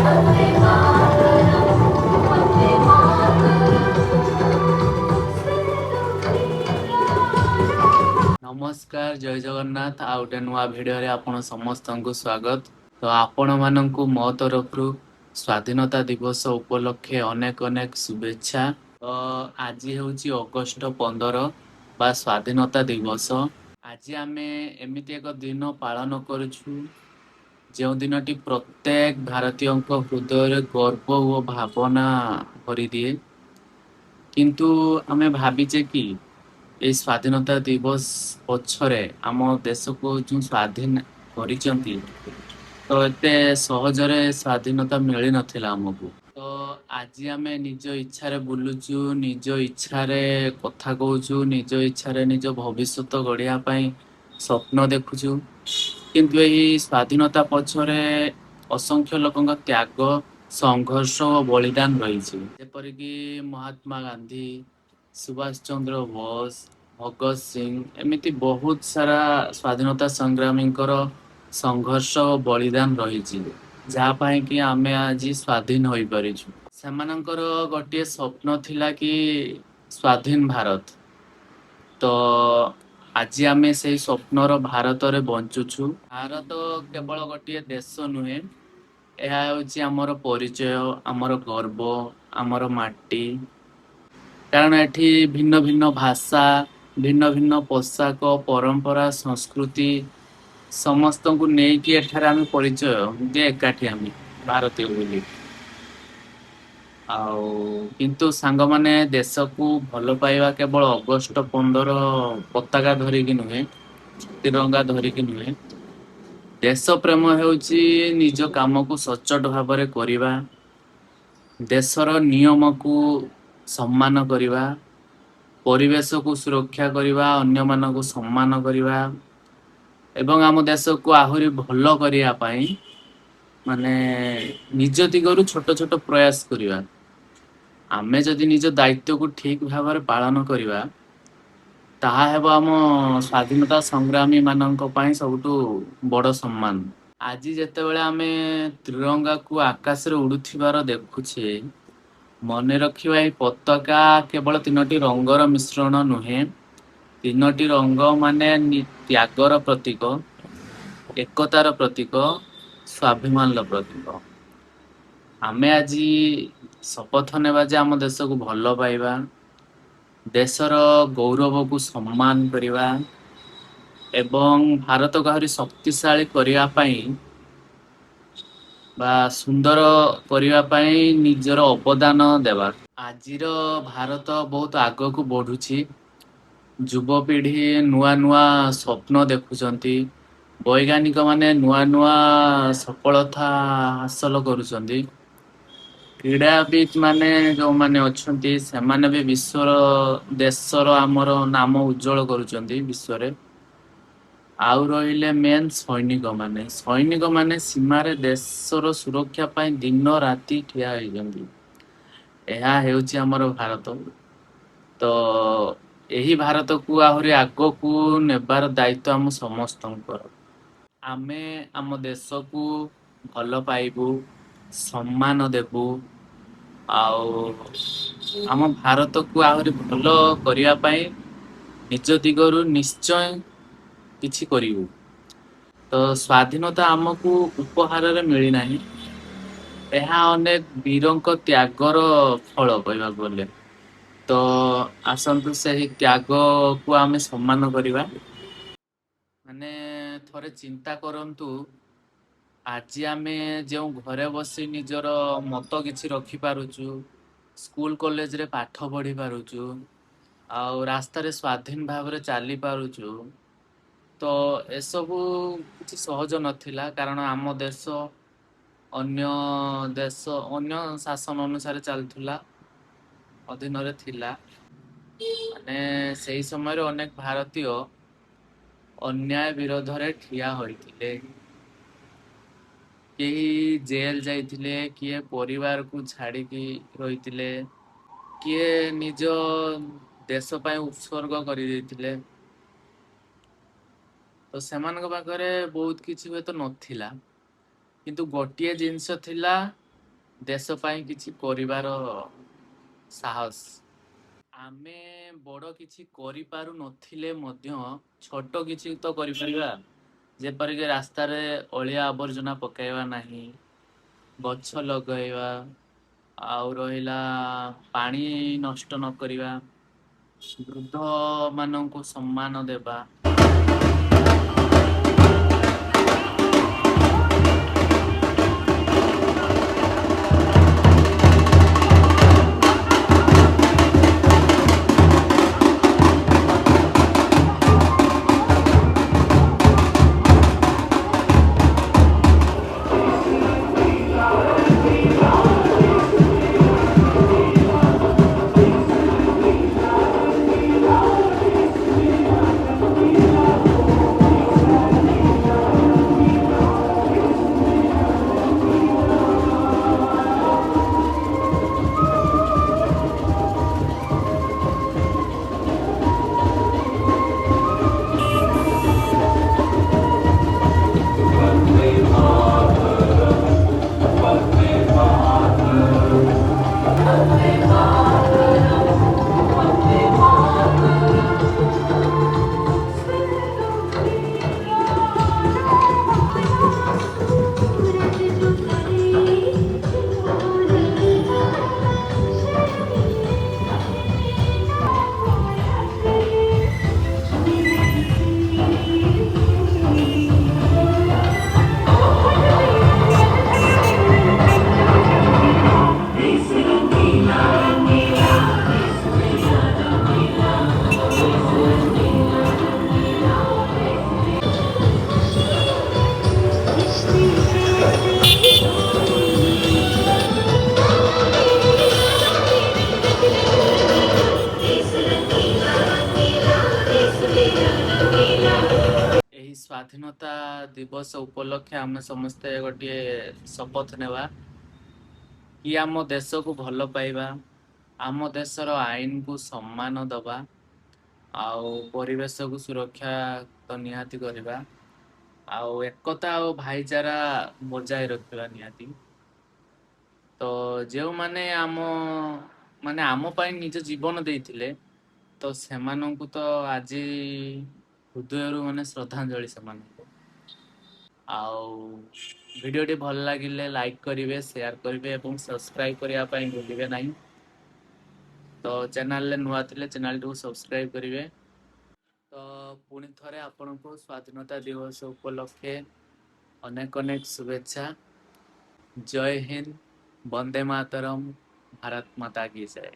नमस्कार जय जगन्नाथ आ गोटे नुआ भिडियो आपण समस्त को स्वागत। तो आपण मानक मो तरफ स्वाधीनता दिवस उपलक्षे अनेक अनेक शुभेच्छा। तो आज हूँ अगस्ट 15 बा स्वाधीनता दिवस। आज आम एमती एक दिन पालन करुछु जो दिन टी प्रत्येक भारतीय हृदय गर्व और भावना भरी दिए। किंतु आमे भाविचे कि ये स्वाधीनता दिवस पछरे आम देश को जो स्वाधीन करिसेंती तो एते सहजरे स्वाधीनता मिली नथिला हमको। तो आज आमे निज इच्छा रे बुलुचु, निज इच्छा रे कथा कहूचु, निज इच्छा रे निज भविष्यत गढ़िया पई स्वप्न देखुचु। किंतु यही स्वाधीनता पछरे असंख्य लोकंक त्याग, संघर्ष और बलिदान रही। जेपरिक महात्मा गांधी, सुभाष चंद्र बोस, भगत सिंह एमती बहुत सारा स्वाधीनता संग्रामी संघर्ष और बलिदान रही जहाँपाई कि आमे आज स्वाधीन हो पारिछु। सेमानंकर गोटे स्वप्न थिला कि स्वाधीन भारत। तो आज आमे से स्वप्नर भारत रे बंचुछु। भारत केवल गोटे देश नुहे, यह हूँ आमर परिचय, आमर गर्व, आमर माटी। कारण एठी भिन्न भिन्न भाषा, भिन्न भिन्न पोशाक, परंपरा, संस्कृति समस्त को नेकी एठारे आमे परिचय जे एकाठी आमे भारतीय बोली। आउ किंतु सांग माने देश को भल पाइबा केवल अगस्ट 15 पताका धरिकी नुहे, तिरंगा धरिकी नुहे। देश प्रेम हेउची निज काम को सचोट भाव में करिबा, देशर नियम को सम्मान करिबा, परिवेश को सुरक्षा करिबा, अन्य मान को सम्मान करिबा एवं आम देश को आहुरी भल करिया पाई माने निज दिगरु छोट छोट प्रयास करिबा। आमे जदि निज दायित्व को ठीक भाव में पालन करिबा ताहा हेबो आम स्वाधीनता संग्रामी माननक पई सबटु बड़ सम्मान। आज जेतेबेले आमे त्रिरंगा को आकाश रे उडुथिबार देखुछे, मन रखिबा ए पताका केवल 3टी रंगर मिश्रण नुहे। 3टी रंग माने त्यागर प्रतीक, एकतार प्रतीक, स्वाभिमान प्रतीक। आमे आज शपथ नेबा जे आम देश को भल पाइबा, देशर गौरव को सम्मान करिबा एवं भारत को आहुरी शक्तिशाली करिया पई बा सुंदर करिया पई निजर अवदान देवा। आजिर भारत बहुत आग को बढ़ुछि। युवपीढ़ी नुआ नुआ स्वप्न देखुचंती, वैज्ञानिक माने नुआ नुआ सफलता हासिल करुचंती। क्रीड़ाविद माने जो माने अच्छंती से माने भी विश्वर देशर आमर नाम उज्जवल करुचंती विश्व रे। आउ रहिले मेन सैनिक माने सीमार देशर सुरक्षा पाई दिन राति ठिया होइजंती। यह हेउची आमर भारत। तो यही भारत को आहुरी आग को नेबार दायित्व आम समस्तंकर। आमे आम देश को भल पाइबू, सम्मान देबू, आउ आम भारत को आहुरी भल करिया पाई निज दिगरु निश्चय किछि करिबू। तो स्वाधीनता आमको उपहार रे मिली नाही, यह अनेक वीरंक त्यागर फल कहबा गले। तो आसंतु से ही त्याग को आमे सम्मान करिबा। माने थोड़े चिंता करंतु, आज आमे जो घरे बसी निजर मत किछि रखी पारुचु, स्कूल कॉलेज रे पाठ पढ़ी पारुचु, आउ रास्ता रे स्वाधीन भाव रे चली पारुचु। तो एसबू किछि सहज नथिला, कारण आम देश अन्य शासन अनुसार चलथुला, अधीन रे थिला। माने सेही समय रे अनेक भारतीय अन्याय विरोध रे ठिया होइथिले। केही जेल जाइथिले, किए परिवार को छाड़ी की रहिथिले, किए निज देश पाए उत्सर्ग करि दैथिले। तो सेमानक पाखरे बहुत किछि हुए तो नथिला, किंतु गोटिए जिंस थिला ଦେଶ ପାଇଁ କିଛି କରିବାର ସାହସ। ଆମେ ବଡ଼ କିଛି କରିପାରୁ ନଥିଲେ ମଧ୍ୟ ଛୋଟ କିଛି ତ କରିପାରିବା। ଯେପରିକି ରାସ୍ତାରେ ଅଳିଆ ଆବର୍ଜନା ପକାଇବା ନାହିଁ, ଗଛ ଲଗାଇବା, ଆଉ ରହିଲା ପାଣି ନଷ୍ଟ ନ କରିବା, ବୃଦ୍ଧମାନଙ୍କୁ ସମ୍ମାନ ଦେବା। ଏହି ସ୍ୱାଧୀନତା ଦିବସ ଉପଲକ୍ଷେ ଆମେ ସମସ୍ତେ ଗୋଟିଏ ଶପଥ ନେବା କି ଆମ ଦେଶକୁ ଭଲ ପାଇବା, ଆମ ଦେଶର ଆଇନକୁ ସମ୍ମାନ ଦେବା, ଆଉ ପରିବେଶକୁ ସୁରକ୍ଷା ତ ନିହାତି କରିବା, ଆଉ ଏକତା ଆଉ ଭାଇଚାରା ବଜାୟ ରଖିବା ନିହାତି। ତ ଯେଉଁମାନେ ଆମ ପାଇଁ ନିଜ ଜୀବନ ଦେଇଥିଲେ, ତ ସେମାନଙ୍କୁ ତ ଆଜି ହୃଦୟରୁ ଶ୍ରଦ୍ଧାଞ୍ଜଳି ସେମାନଙ୍କୁ। ଆଉ ଭିଡ଼ିଓଟି ଭଲ ଲାଗିଲେ ଲାଇକ୍ କରିବେ, ସେୟାର କରିବେ ଏବଂ ସବସ୍କ୍ରାଇବ୍ କରିବା ପାଇଁ ଭୁଲିବେ ନାହିଁ। ତ ଚ୍ୟାନେଲରେ ନୂଆ ଥିଲେ ଚ୍ୟାନେଲଟିକୁ ସବସ୍କ୍ରାଇବ୍ କରିବେ। ତ ପୁଣି ଥରେ ଆପଣଙ୍କୁ ସ୍ୱାଧୀନତା ଦିବସ ଉପଲକ୍ଷେ ଅନେକ ଅନେକ शुभेच्छा। जय हिंद, वंदे मातरम, भारत माता की जय।